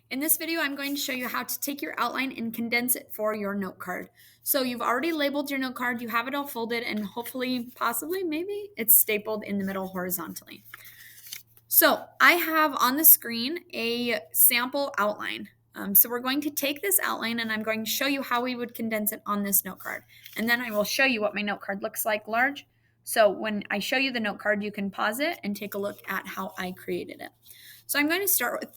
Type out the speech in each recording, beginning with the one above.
In this video, I'm going to show you how to take your outline and condense it for your note card. So you've already labeled your note card, you have it all folded, and hopefully, possibly, maybe it's stapled in the middle horizontally. So I have on the screen a sample outline. So we're going to take this outline and I'm going to show you how we would condense it on this note card. And then I will show you what my note card looks like large. So when I show you the note card, you can pause it and take a look at how I created it. So I'm going to start with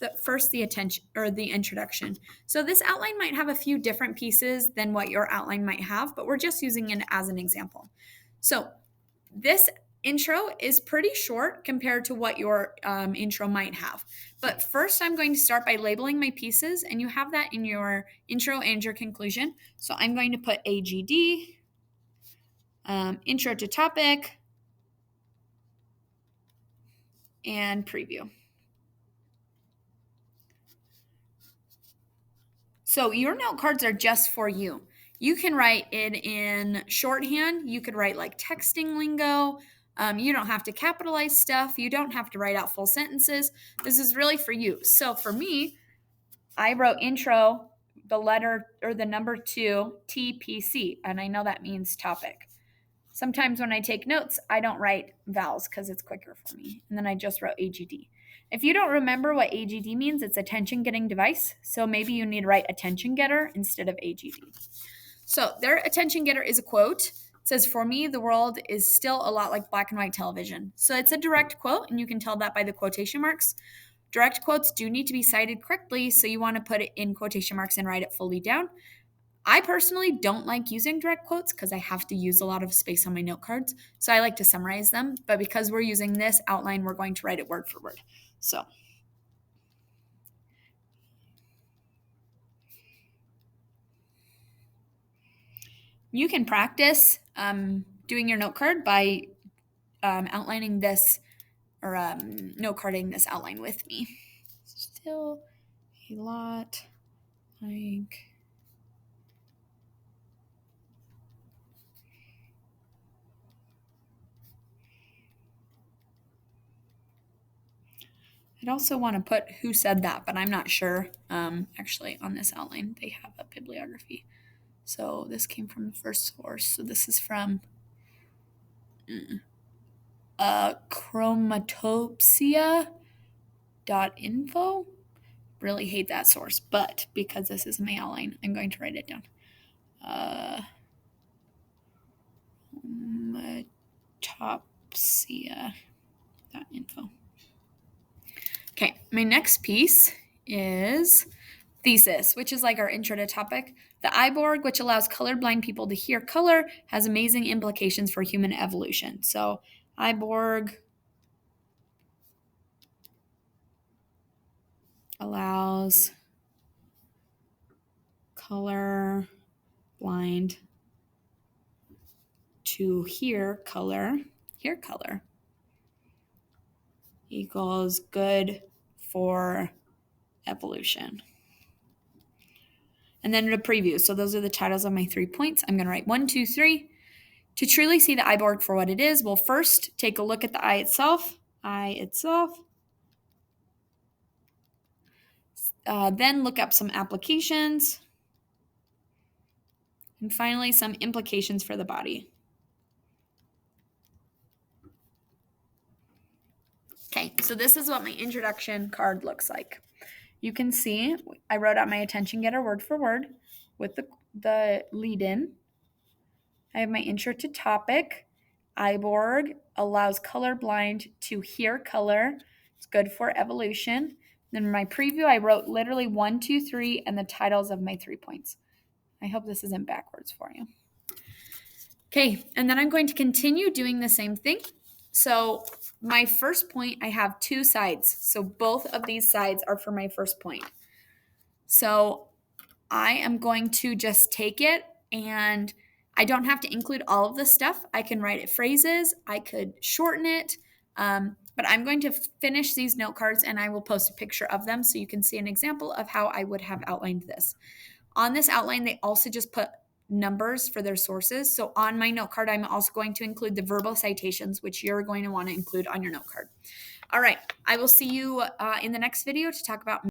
the attention or the introduction. So this outline might have a few different pieces than what your outline might have, but we're just using it as an example. So this intro is pretty short compared to what your intro might have. But first, I'm going to start by labeling my pieces, and you have that in your intro and your conclusion. So I'm going to put AGD, intro to topic, and preview. So your note cards are just for you. You can write it in shorthand. You could write like texting lingo. You don't have to capitalize stuff. You don't have to write out full sentences. This is really for you. So for me, I wrote intro, the letter or the number 2, TPC, and I know that means topic. Sometimes when I take notes, I don't write vowels because it's quicker for me. And then I just wrote AGD. If you don't remember what AGD means, it's attention getting device. So maybe you need to write attention getter instead of AGD. So their attention getter is a quote. It says, "For me, the world is still a lot like black and white television." So it's a direct quote, and you can tell that by the quotation marks. Direct quotes do need to be cited correctly, so you want to put it in quotation marks and write it fully down. I personally don't like using direct quotes because I have to use a lot of space on my note cards, so I like to summarize them. But because we're using this outline, we're going to write it word for word. So you can practice doing your note card by outlining this or note carding this outline with me. Still a lot like I'd also want to put who said that, but I'm not sure. Actually, on this outline, they have a bibliography. So this came from the first source. So this is from chromatopsia.info. Really hate that source, but because this is my outline, I'm going to write it down. Chromatopsia.info. Okay, my next piece is thesis, which is like our intro to topic. The iBorg, which allows colorblind people to hear color, has amazing implications for human evolution. So iBorg allows color blind to hear color equals good for evolution. And then the preview. So those are the titles of my 3 points. I'm going to write 1, 2, 3. To truly see the iBorg for what it is, we'll first take a look at the eye itself. Then look up some applications. And finally, some implications for the body. Okay, so this is what my introduction card looks like. You can see I wrote out my attention getter word for word with the lead in. I have my intro to topic. iBorg allows colorblind to hear color. It's good for evolution. Then my preview, I wrote literally 1, 2, 3, and the titles of my 3 points. I hope this isn't backwards for you. Okay, and then I'm going to continue doing the same thing. So my first point, I have 2 sides. So both of these sides are for my first point. So I am going to just take it, and I don't have to include all of the stuff. I can write it phrases. I could shorten it. But I'm going to finish these note cards, and I will post a picture of them so you can see an example of how I would have outlined this. On this outline, they also just put numbers for their sources. So on my note card, I'm also going to include the verbal citations, which you're going to want to include on your note card. All right, I will see you in the next video to talk about